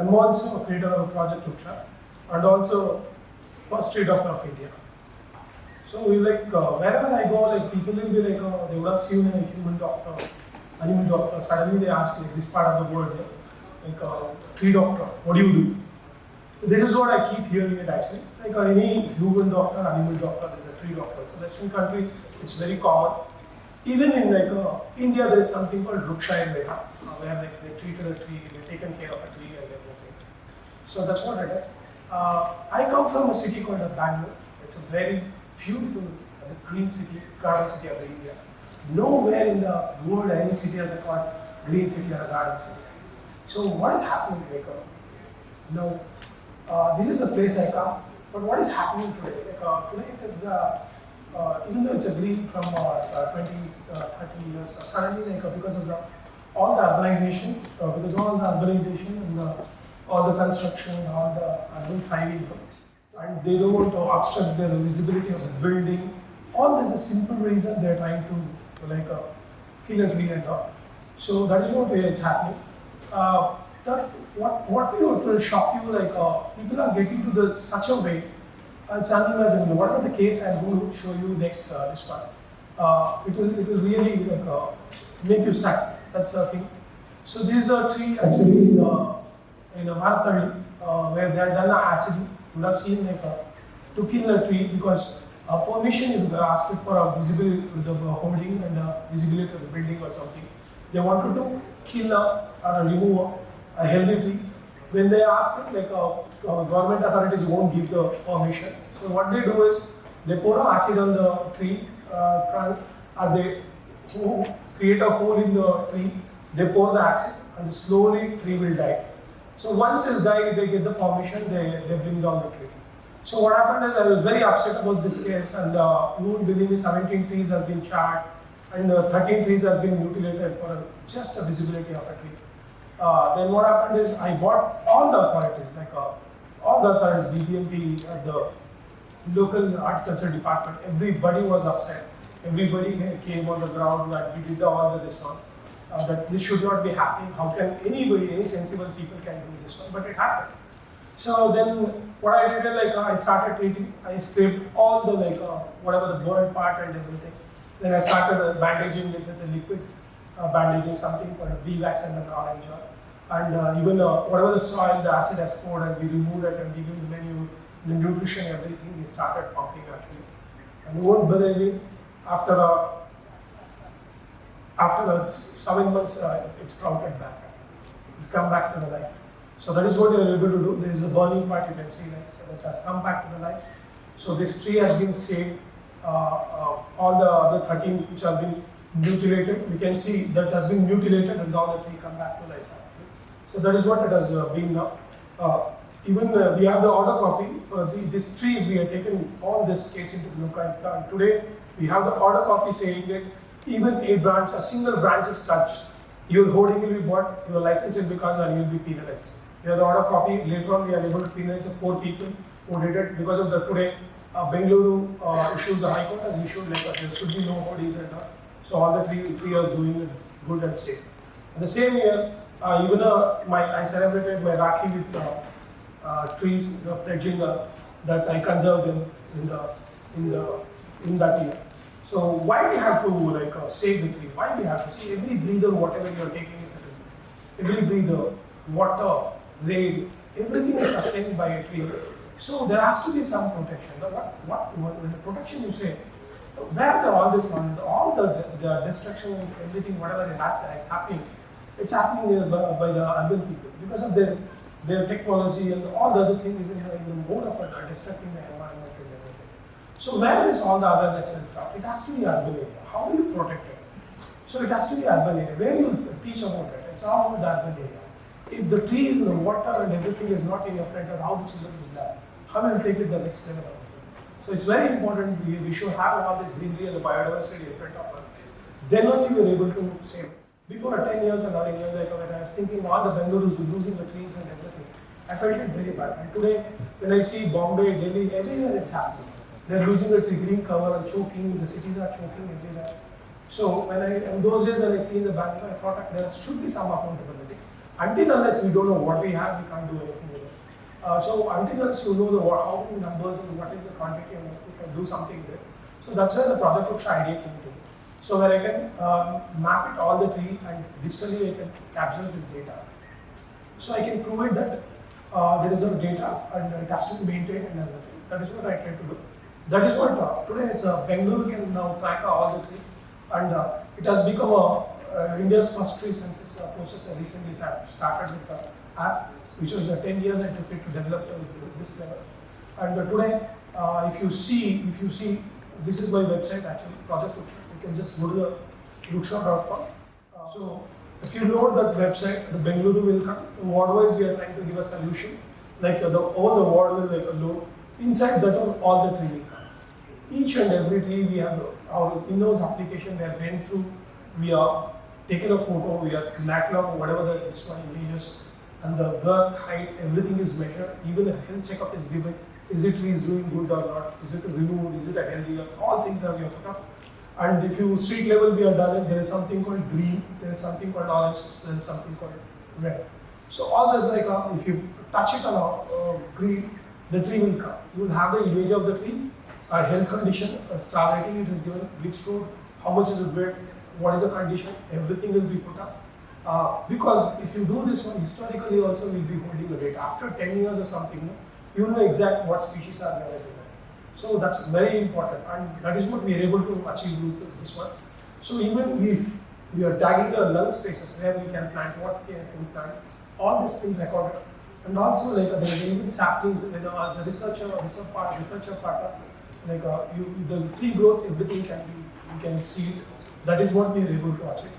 I'm also a creator of Project Vruksha and also first tree doctor of India. So we wherever I go, like people will be like, oh, they would have seen a human doctor, animal doctor. Suddenly they ask like this part of the world, like tree doctor, what do you do? This is what I keep hearing it actually. Like any human doctor, animal doctor, there's a tree doctor. It's a Western country, it's very common. Even in India, there is something called Vruksha in Veda, where they treated a tree, they've taken care of a tree and everything. So that's what it is. I come from a city called Bangalore. It's a very beautiful, green city, garden city of India. Nowhere in the world any city has a called green city or a garden city. So what is happening here? This is the place I come, but what is happening today? Today it is, even though it's a green from 20, 30 years, suddenly because of all the urbanization, and all the construction, all the urban thriving, and they don't want to obstruct the visibility of the building. All this is a simple reason they're trying to kill a tree and all. So that is what it's happening. What will shock you, people are getting to such a way, it's unimaginable. Whatever the case I'm going to show you next, this one, it will really make you sad. That's a thing. So this is the tree actually in a Marathalli, where they had done acid. You would have seen to kill a tree because permission is asked for a visibility with the holding and visibility of the building or something. They wanted to kill or remove a healthy tree. When they ask it, government authorities won't give the permission. So what they do is they pour acid on the tree trunk, or they create a hole in the tree. They pour the acid, and slowly tree will die. So once it's died, they get the permission. They bring down the tree. So what happened is I was very upset about this case, and you won't believe me, 17 trees has been charred, and 13 trees has been mutilated for just a visibility of a tree. Then what happened is I bought all the authorities, BBMP, the local horticulture department, everybody was upset. Everybody came on the ground and we did all this one. That this should not be happening. How can anybody, any sensible people can do this one? But it happened. So then what I did is I started treating, I scraped all the whatever the burned part and everything. Then I started bandaging it with a liquid bandaging, something called a V-wax and an orange oil. And even whatever the soil, the acid has poured, and we removed it and giving the menu, the nutrition, everything, we started pumping actually. And you won't believe me, after 7 months, it's sprouted back. It's come back to the life. So that is what you are able to do. There is a burning part you can see that has come back to the life. So this tree has been saved. All the other 13 which have been mutilated, we can see that has been mutilated and all the tree come back to life. So that is what it has been now. Even we have the order copy for these trees. We have taken all this case into look at. Today we have the order copy saying that even a single branch is touched, your holding will be bought, your license will be cancelled, and you will be penalized. We have the order copy. Later on, we are able to penalize 4 people who did it because of the today. Bengaluru issued the High Court has issued there should be no holdings and all. So all the 3 years doing it good and safe. And the same year, even I celebrated my Rakhi with trees, pledging that I conserved in that year. So why we have to save the tree? Why we have to see every breather, whatever you are taking is a tree. Every breather, water, rain, everything is sustained by a tree. So there has to be some protection. When the protection you say, where all this money, all the destruction and everything, whatever it's happening, it's happening by the urban people because of their technology and all the other things in the mode of destructing the environment and everything. So where is all the awareness and stuff? It has to be urban area. How do you protect it? So it has to be urban area. Where you teach about it? It's all about the urban area. If the trees, the water and everything is not in your front, how the children will learn? How will you take it to the next level? So it's very important we should have all this greenery and the biodiversity in front of us. Then only we are able to save. Before 10 years or 11 years ago, when I was thinking all the Bengaluru were losing the trees and everything, I felt it very bad. And today, when I see Bombay, Delhi, everywhere it's happening. They're losing the green cover and choking, the cities are choking everywhere. So in those days when I see in the Bangalore, I thought there should be some accountability. Until unless we don't know what we have, we can't do anything with it. So until unless you know how many numbers and what is the quantity and you can do something with it. So that's where the Project Vruksha idea came to. So where I can map it all the tree and digitally I can capture this data. So I can prove it that there is no data and it has to be maintained and everything. That is what I try to do. That is what today it's Bengaluru can now track all the trees, and it has become India's first tree census process. Recently started with the app, which was 10 years I took it to develop this level. And today, if you see, this is my website actually, Project Vruksha. You can just go to the vruksha.com. So if you load that website, the Bengaluru will come. Ward-wise, we are trying to give a solution. Like all the ward will load. Inside that all the tree will come. Each and every tree we have our in-house application. We have went through. We are taken a photo. We are catalog whatever the images and the girth, height, everything is measured. Even a health checkup is given. Is it tree is doing good or not? Is it removed? Is it a healthy? All things are we have put up. And if you street level we are done, there is something called green, there is something called orange, there is something called red. So all this like if you touch it on green, the tree will come. You will have the image of the tree, a health condition, a star rating it is given, which road, how much is it weight, what is the condition, everything will be put up. Because if you do this one, historically also we will be holding the data. After 10 years or something, you know exact what species are there. So that's very important, and that is what we are able to achieve with this one. So even we are tagging the null spaces where we can plant, what we can plant, all this thing recorded. And also like there are even saplings, as a researcher partner, like the tree growth, everything can be, you can see it. That is what we are able to achieve.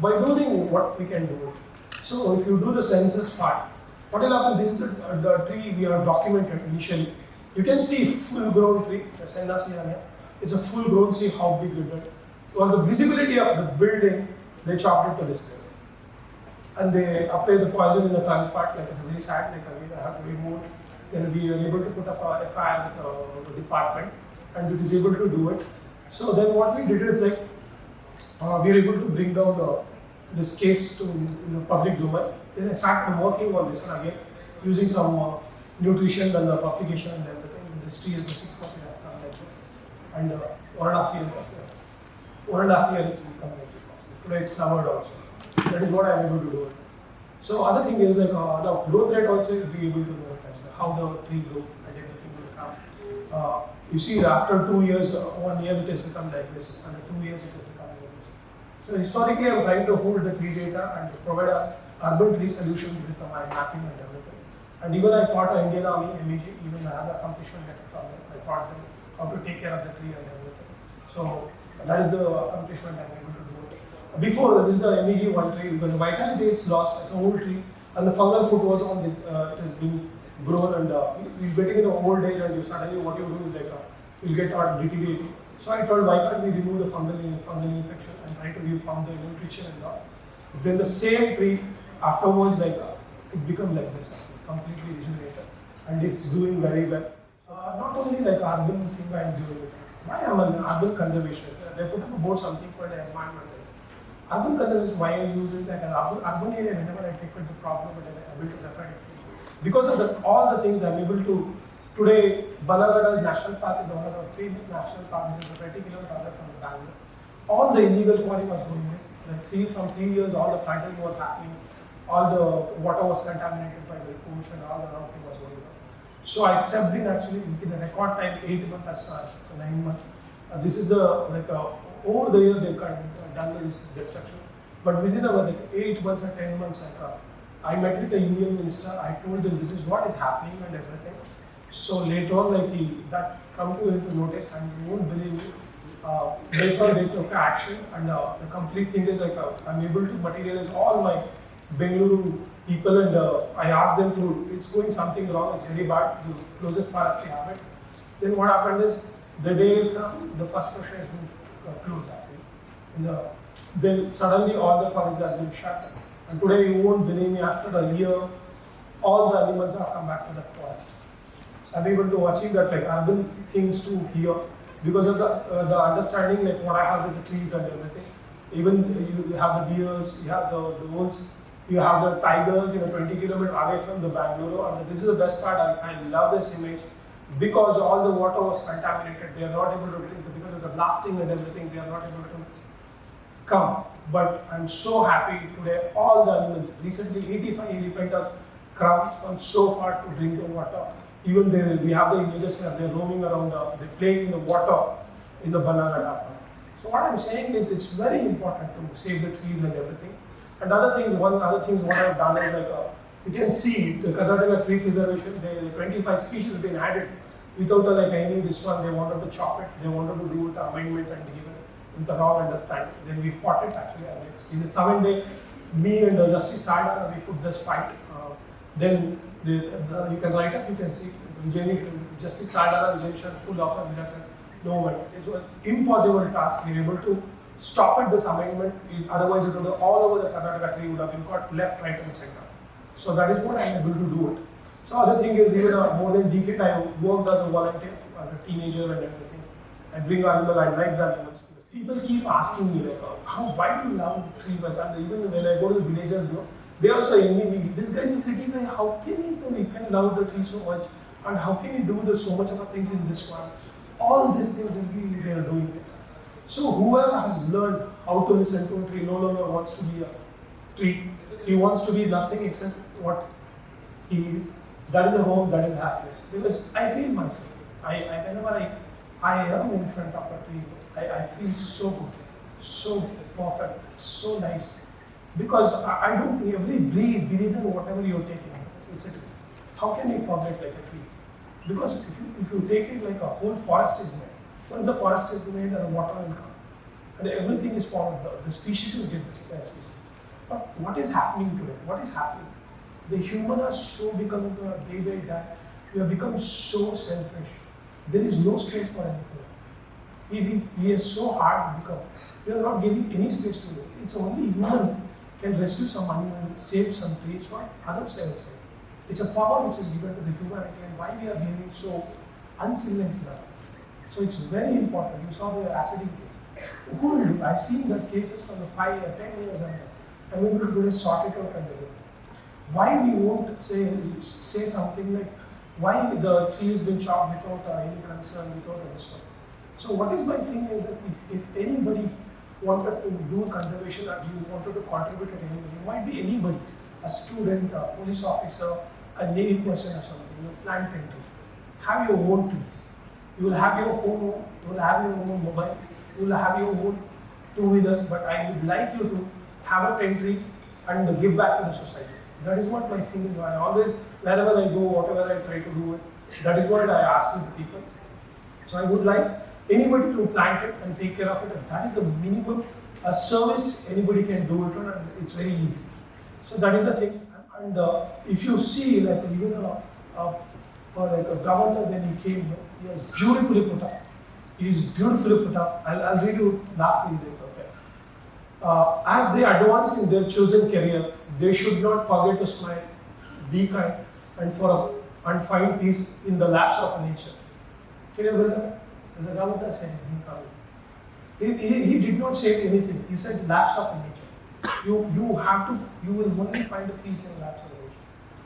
By doing what we can do it. So if you do the census part, what will happen, this is the tree we are documented initially. You can see full grown tree, it's a full grown, see how big it is. Or the visibility of the building, they chopped it to this level. And they apply the poison in the trunk part, like it's very sad, like again I have to remove it. Then we are able to put up a FIR with the department, and it is able to do it. So then what we did is like, we are able to bring down this case to the public domain. Then I started working on this one again, using some nutrition and the propagation and everything. This tree is a 6 copy has come like this. And 1.5 years, 1.5 years it's become like this. Today it's flowered also. That is what I am able to do it. So other thing is like now growth rate also you'll be able to know how the tree grew and everything will come. You see after 2 years, 1 year it has become like this, and 2 years it has become like this. So historically I am trying to hold the tree data and provide a urban tree solution with my mapping and everything. And even I thought Indian Army, MEG, even I have the accomplishment letter from it. I taught them how to take care of the tree and everything. So that is the accomplishment I am able to do it. Before, this is the MEG one tree, because the vitality it's lost, it's an old tree, and the fungal foot was on the, it has been grown, and you're getting in the old age, and you suddenly what you do is like, you'll get deteriorating. So I told, why can't we remove the fungal infection and try to give the nutrition and all. Then the same tree, afterwards, like, it becomes like this. Completely regenerated, and it's doing very well. Not only like urban thing I am doing it. Why I am an urban conservationist? They put up about something called environmentalist. Urban conservation, why I use it like an urban area, whenever I take it the problem, but I am able to define it. Because of all the things I am able to, today Balagada National Park is one of the famous national parks, which is 20 kilometers from Bangalore. All the illegal quarry was going on. Like from 3 years, all the planting was happening. All the water was contaminated by the pollution, all the wrong thing was going on. So I stepped in actually within a record time, 8 months as such, 9 months. This is the, over the year they've done this destruction. But within about 8 months or 10 months, I met with the union minister, I told him this is what is happening and everything. So later on, that come to him to notice, and you won't believe me. Later on they took action, and the complete thing is I'm able to materialize all my Bengaluru people, and I asked them to, it's going something wrong, it's very bad, the closest forest they have it. Then what happened is, the day the first portion has been closed actually. Then suddenly all the forest has been shut. And today you won't believe me, after a year, all the animals have come back to the forest. I'm able to achieve that urban things to here because of the understanding what I have with the trees and everything. Even you have the deers, you have the wolves. You have the tigers, 20 kilometers away from the Bengaluru, and this is the best part. I love this image because all the water was contaminated. They are not able to drink because of the blasting and everything. They are not able to come. But I'm so happy today. All the animals recently 85 elephants come from so far to drink the water. Even we have the images here. They're roaming around. They're playing in the water in the banana dam. So what I'm saying is it's very important to save the trees and everything. And other things, what I've done is you can see the Karnataka tree preservation, the 25 species have been added without any this one, they wanted to chop it, they wanted to do it amendment and give it with the wrong understanding. Then we fought it actually. In the 7th day, me and Justice Sardana, we put this fight. Then you can write up, you can see Justice Sardana, Vijay Nishanth, pull up and no one. It was impossible task. We were able to stop at this amendment. Otherwise, it would have all over the Karnataka tree would have been got left, right, and center. So that is what I am able to do it. So other thing is even more than decade I worked as a volunteer, as a teenager and everything. I bring animals, I like the animals. People keep asking me why do you love tree work? And even when I go to the villagers, they also envy me. This guy is a city guy. How can he can love the tree so much? And how can he do so much of things in this one? All these things they are doing. So whoever has learned how to listen to a tree no longer wants to be a tree. He wants to be nothing except what he is. That is a home, that is happiness. Because I feel myself. Whenever I am in front of a tree, I feel so good, so perfect, so nice. Because I don't think every breathe in whatever you're taking, it's a tree. How can you forget like a tree? Because if you take it like a whole forest is made, once the forest is made, the water will come. And everything is formed, the species will get this species. But what is happening today? What is happening? The human are so becoming day by day, we have become so selfish. There is no space for anything. We are so hard to become. We are not giving any space to it. It's only human can rescue some animal, save some trees, what others have said. It's a power which is given to the humanity and why we are behaving so uncivilized now. So it's very important. You saw the acidic case. I've seen the cases from the 5 or 10 years ago. And we will today sort it out and do it. Why we won't say something like why the tree has been chopped without any concern, without any respect. So what is my thing is that if anybody wanted to do conservation or you wanted to contribute at anybody, it might be anybody, a student, a police officer, a Navy person or something, plant a tree. Have your own trees. You will have your own home, you will have your own mobile, you will have your own two-wheelers, but I would like you to have a tent tree and give back to the society. That is what my thing is. I always, wherever I go, whatever I try to do it, that is what I ask with the people. So I would like anybody to plant it and take care of it, and that is the minimum a service anybody can do it on, and it's very easy. So that is the thing. And if you see, like even like a governor when he came, he has beautifully put up. He is beautifully put up. I'll read you last thing there. Okay. As they advance in their chosen career, they should not forget to smile, be kind, and find peace in the lapse of nature. Can you believe that? The governor said he did not say anything. He said lapse of nature. You will only find a peace in the lapse of nature.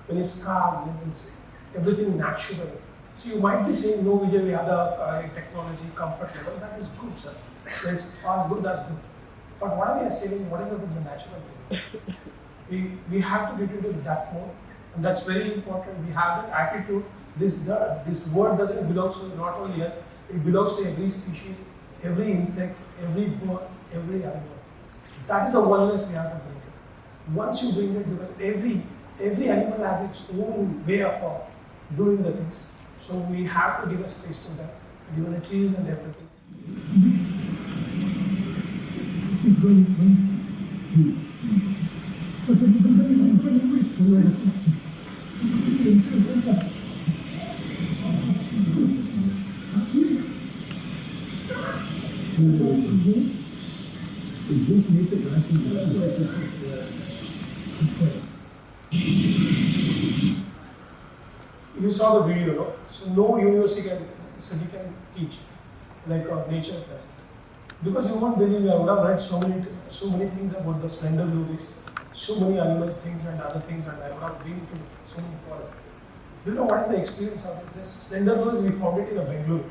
When it's calm, when it's everything natural. So you might be saying, no, Vijay, we have the technology, comfort level. That is good, sir. It's as good as good. But what are we saying? What is about the natural thing? We have to get into that mode, and that's very important. We have that attitude. This word doesn't belong to not only us, it belongs to every species, every insect, every bird, every animal. That is the oneness we have to bring it. Once you bring it, because every animal has its own way of doing the things. So we have to give a space to them, given the trees and everything. You saw the video, no? So no university can teach like nature does. Because you won't believe me, I would have read so many things about the slender lilies so many animal things and other things, and I would have been to so many forests. Do you know what is the experience of this? This slender rose, we found it in a Bengaluru.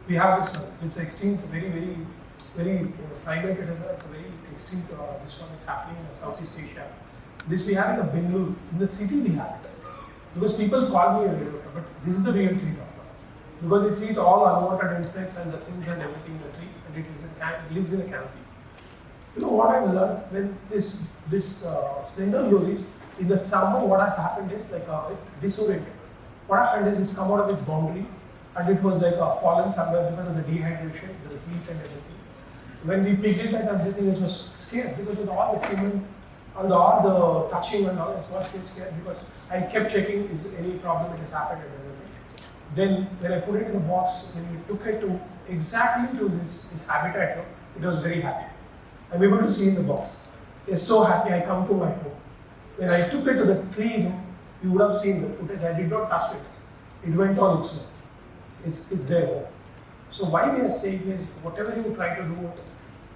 We have this, it's extinct, very primate. It's a very extinct, this one is happening in Southeast Asia. This we have in a Bengaluru. In the city we have it. Because people call me a real doctor, but this is the real tree doctor. Because it eats all unwanted insects and the things and everything in the tree, and it lives in a canopy. You know what I've learned when this slender lorries, in the summer, what has happened is like it disoriented. What happened is it's come out of its boundary, and it was like fallen somewhere because of the dehydration, the heat and everything. When we picked it and everything, it was scared because with all the cement and all the touching and all, it's not scared because I kept checking is any problem that has happened and everything. Then when I put it in a box, when we took it to exactly to this habitat, it was very happy. I'm able to see in the box. It's so happy. I come to my home. When I took it to the tree, you would have seen the footage. I did not touch it. It went on its own. It's there. So why we are saying is whatever you try to do,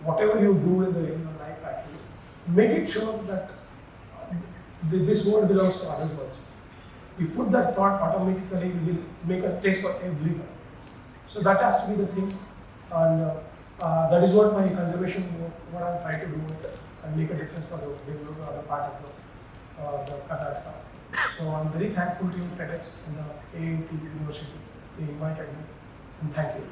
whatever you do in your life actually, make it sure that this world belongs to others also. We put that thought automatically, we will make a place for everyone. So that has to be the things, and that is what my conservation, what I'm trying to do, and make a difference for the Bengaluru, other part of the Karnataka. So I'm very thankful to you, TEDx and the KIIT University. They invited me, and thank you.